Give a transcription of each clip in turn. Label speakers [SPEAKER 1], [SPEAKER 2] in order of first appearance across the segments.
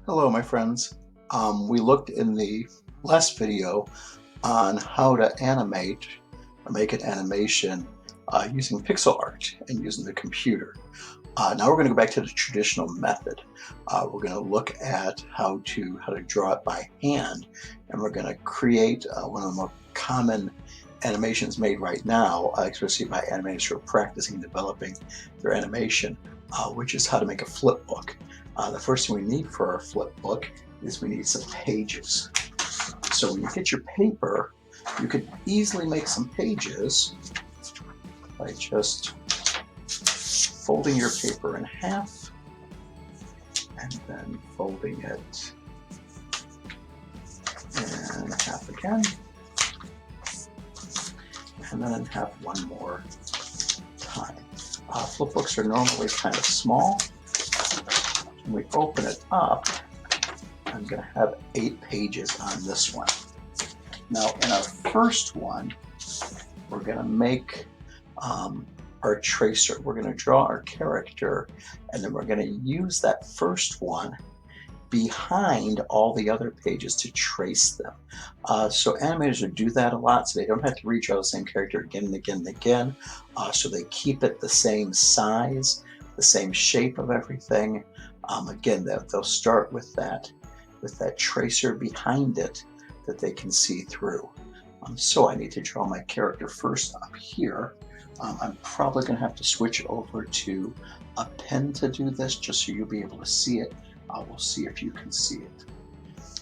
[SPEAKER 1] Hello, my friends. We looked in the last video on how to animate or make an animation using pixel art and using the computer. Now we're going to go back to the traditional method. We're going to look at how to draw it by hand, and we're going to create one of the more common animations made right now, especially by animators who are practicing developing their animation, which is how to make a flip book. The first thing we need for our flip book is we need some pages. So when you get your paper, you can easily make some pages by just folding your paper in half and then folding it in half again, and then in half one more time. Flip books are normally kind of small. When we open it up, I'm going to have 8 pages on this one. Now in our first one, we're going to make our tracer. We're going to draw our character, and then we're going to use that first one behind all the other pages to trace them. So animators will do that a lot, so they don't have to redraw the same character again and again and again. So they keep it the same size, the same shape of everything. Again, they'll start with that tracer behind it that they can see through. So I need to draw my character first up here. I'm probably going to have to switch over to a pen to do this, just so you'll be able to see it. We'll see if you can see it.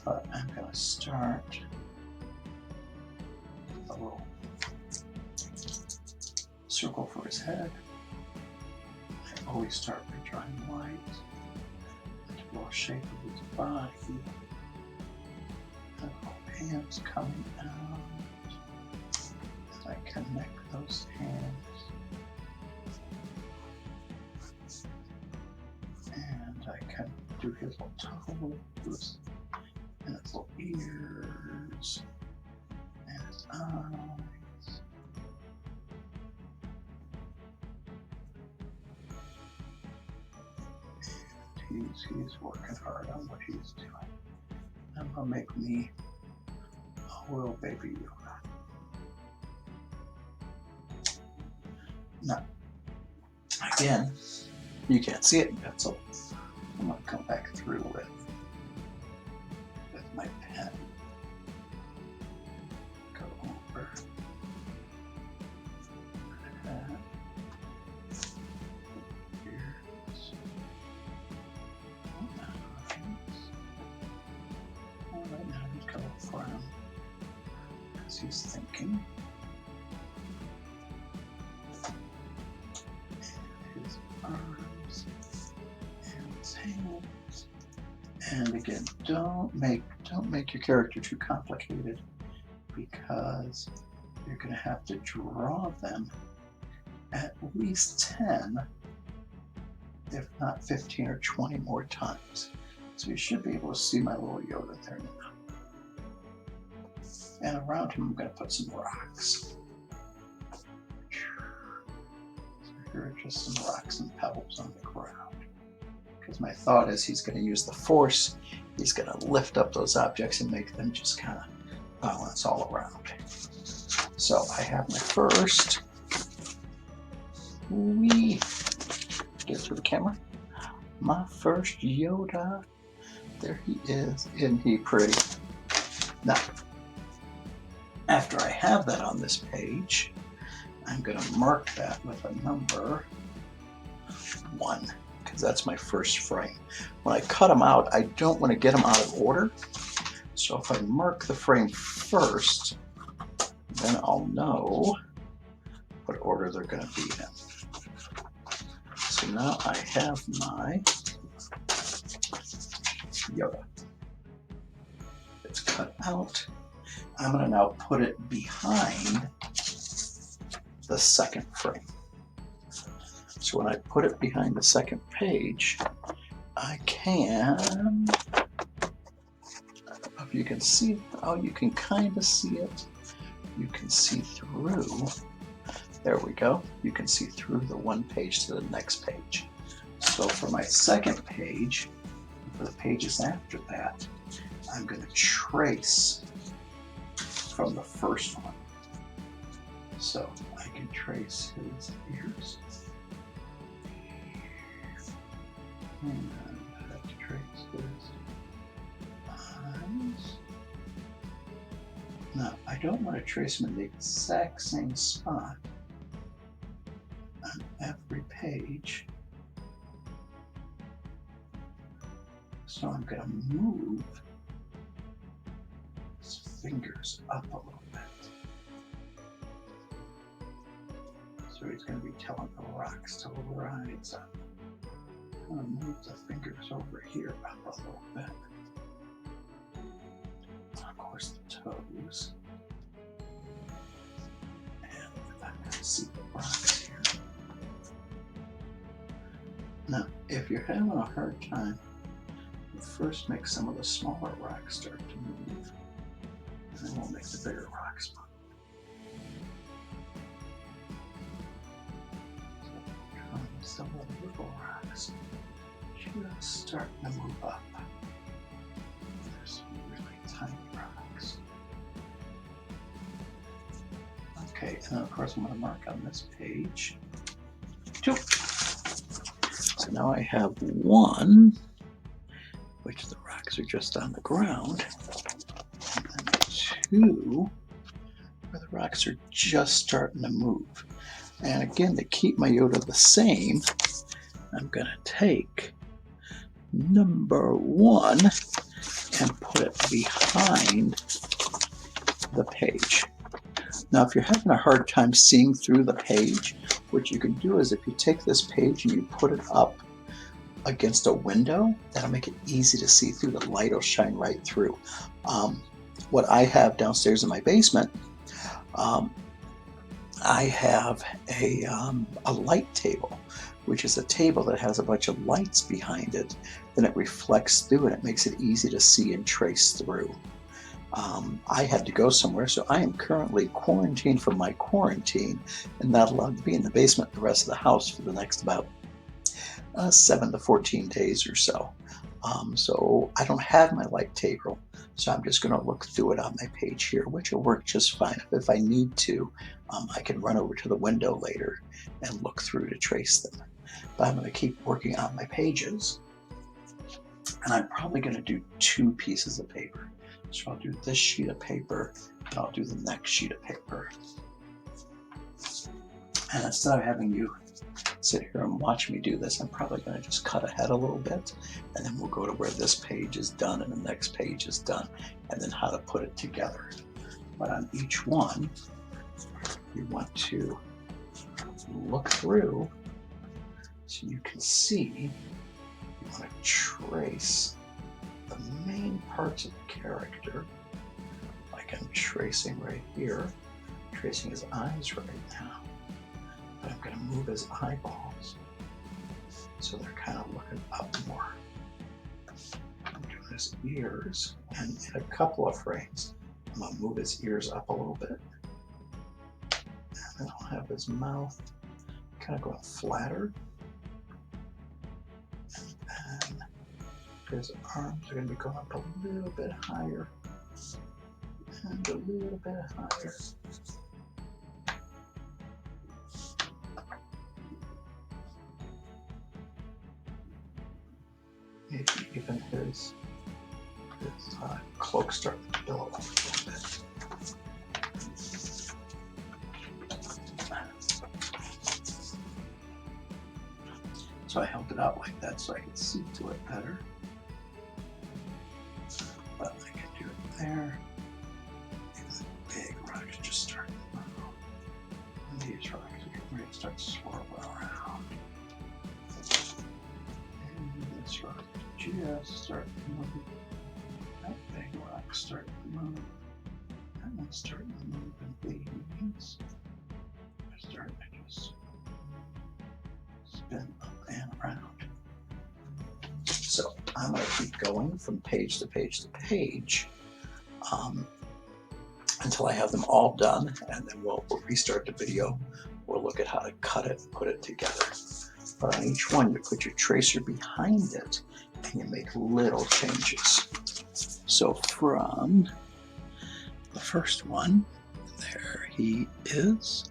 [SPEAKER 1] But I'm going to start with a little circle for his head. I always start by drawing lines. The little shape of his body. The little hands coming out. As I connect those hands. And I can do his little toes and his little ears and his eyes. And he's working hard on what he's doing. I'm gonna make me a little baby Yoda. Now, again, you can't see it in pencil. I'm going to come back through with my pen. Go over that. Here's right now he's going for him because he's thinking. His arms and his hands. And again, don't make your character too complicated, because you're going to have to draw them at least 10, if not 15 or 20 more times. So you should be able to see my little Yoda there now. And around him, I'm going to put some rocks. Here are just some rocks and pebbles on the ground. Because my thought is he's going to use the force. He's going to lift up those objects and make them just kind of balance all around. So I have my first. Get to the camera. My first Yoda. There he is. Isn't he pretty? Now, after I have that on this page, I'm going to mark that with a number 1, because that's my first frame. When I cut them out, I don't want to get them out of order. So if I mark the frame first, then I'll know what order they're going to be in. So now I have my Yoda. It's cut out. I'm going to now put it behind the second frame. So when I put it behind the second page, I can, I don't know if you can see it. Oh, you can kind of see it. You can see through. There we go. You can see through the one page to the next page. So for my second page, For the pages after that, I'm going to trace from the first one. So I can trace his ears. And I have to trace his eyes. Now, I don't want to trace them in the exact same spot on every page. So I'm going to move his fingers up a little bit. So he's going to be telling the rocks to rise up. I'm going to move the fingers over here up a little bit. Of course, the toes. And I'm going to see the rocks here. Now, if you're having a hard time, you first make some of the smaller rocks start to move, and then we'll make the bigger rocks move. So some of the little rocks just starting to move up. There's some really tiny rocks. Okay, and then of course I'm going to mark on this page 2. So now I have 1, which the rocks are just on the ground, and then 2, where the rocks are just starting to move. And again, to keep my Yoda the same, I'm going to take number 1 and put it behind the page. Now, if you're having a hard time seeing through the page, what you can do is if you take this page and you put it up against a window, that'll make it easy to see through. The light will shine right through. What I have downstairs in my basement, I have a light table, which is a table that has a bunch of lights behind it. Then it reflects through and it makes it easy to see and trace through. I had to go somewhere, so I am currently quarantined from my quarantine and not allowed to be in the basement the rest of the house for the next about 7 to 14 days or so. So I don't have my light table, so I'm just going to look through it on my page here, which will work just fine. If I need to, I can run over to the window later and look through to trace them. But I'm going to keep working on my pages, and I'm probably going to do 2 pieces of paper. So I'll do this sheet of paper, and I'll do the next sheet of paper. And instead of having you sit here and watch me do this, I'm probably going to just cut ahead a little bit, and then we'll go to where this page is done and the next page is done, and then how to put it together. But on each one, you want to look through so you can see. You want to trace the main parts of the character, like I'm tracing right here, tracing his eyes right now. But I'm going to move his eyeballs so they're kind of looking up more. I'm doing his ears, and in a couple of frames, I'm going to move his ears up a little bit. And then I'll have his mouth kind of going flatter. And then his arms are going to be going up a little bit higher and a little bit higher. Maybe even his cloak starting to billow up a little bit. So I held it out like that so I could see to it better. But I can do it there. These big rocks just start to move. And these rocks are ready to start swirling around. And this rock just start to move. That big rock start to move. That one's starting to move, and these are starting to just spin up and around. So I'm going to keep going from page to page to page until I have them all done, and then we'll restart the video. We'll look at how to cut it and put it together. But on each one, you put your tracer behind it, and you make little changes. So from the first one, there he is,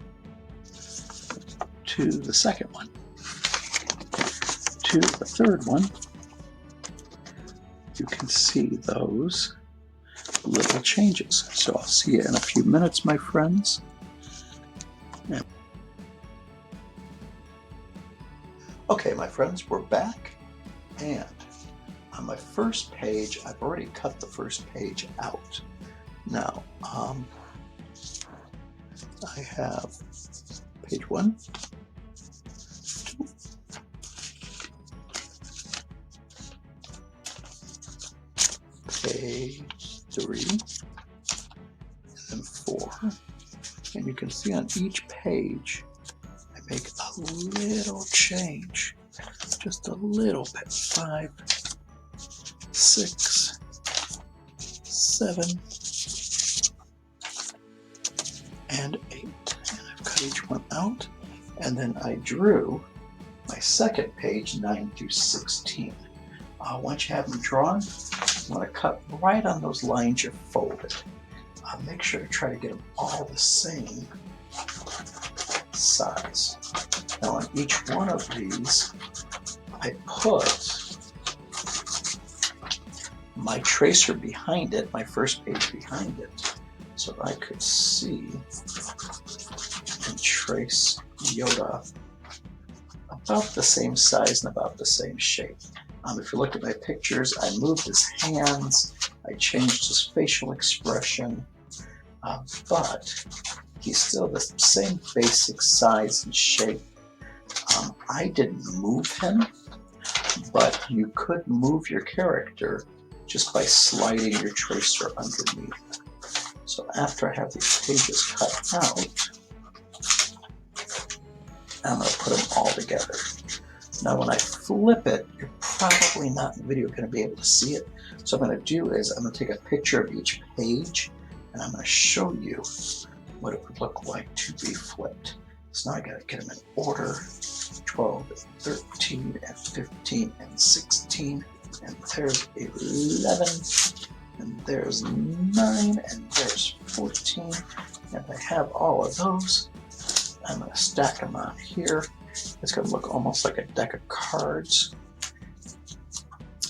[SPEAKER 1] to the second one, to the third one, you can see those little changes. So I'll see you in a few minutes, my friends. Okay, my friends, we're back, and on my first page, I've already cut the first page out. Now, I have page 1, 2, page 3, and then 4. And you can see on each page, I make a little change, just a little bit. 5, 6, 7, and 8. And I've cut each one out. And then I drew my second page, 9 through 16. Once you have them drawn, you want to cut right on those lines you folded. Make sure to try to get them all the same size. Now on each one of these, I put my tracer behind it, my first page behind it, so I could see and trace Yoda about the same size and about the same shape. If you look at my pictures, I moved his hands, I changed his facial expression, but he's still the same basic size and shape. I didn't move him, but you could move your character just by sliding your tracer underneath. So after I have these pages cut out, I'm going to put them all together. Now when I flip it, you're probably not in the video going to be able to see it. So what I'm going to do is I'm going to take a picture of each page, and I'm going to show you what it would look like to be flipped. So now I got to get them in order. 12 and 13 and 15 and 16, and there's 11, and there's 9, and there's 14, and I have all of those. I'm going to stack them on here. It's going to look almost like a deck of cards.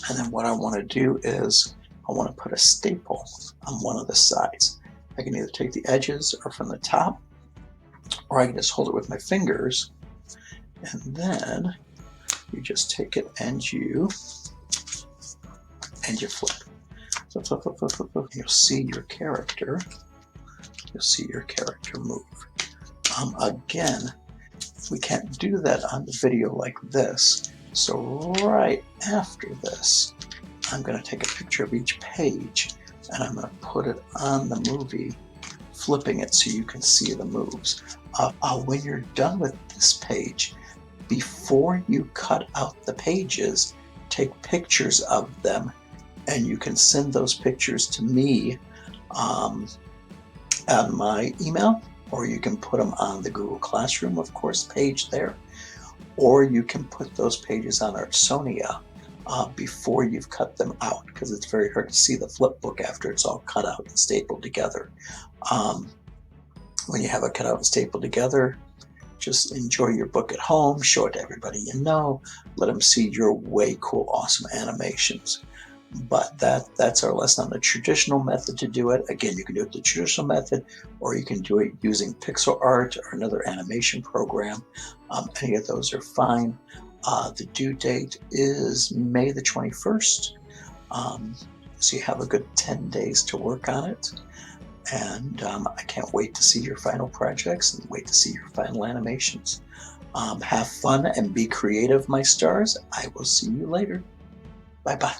[SPEAKER 1] And then what I want to do is I want to put a staple on one of the sides. I can either take the edges or from the top, or I can just hold it with my fingers, and then you just take it and you flip. So flip, flip, flip, flip, flip. You'll see your character. You'll see your character move. Again, we can't do that on the video like this. So right after this, I'm going to take a picture of each page and I'm going to put it on the movie, flipping it so you can see the moves. When you're done with this page, before you cut out the pages, take pictures of them, and you can send those pictures to me on my email, or you can put them on the Google Classroom, of course, page there, or you can put those pages on Artsonia before you've cut them out, because it's very hard to see the flip book after it's all cut out and stapled together. When you have it cut out and stapled together, just enjoy your book at home, show it to everybody you know, let them see your way cool, awesome animations. But that's our lesson on the traditional method to do it. Again, you can do it the traditional method, or you can do it using pixel art or another animation program. Any of those are fine. The due date is May the 21st. So you have a good 10 days to work on it. And I can't wait to see your final projects and wait to see your final animations. Have fun and be creative, my stars. I will see you later. Bye-bye.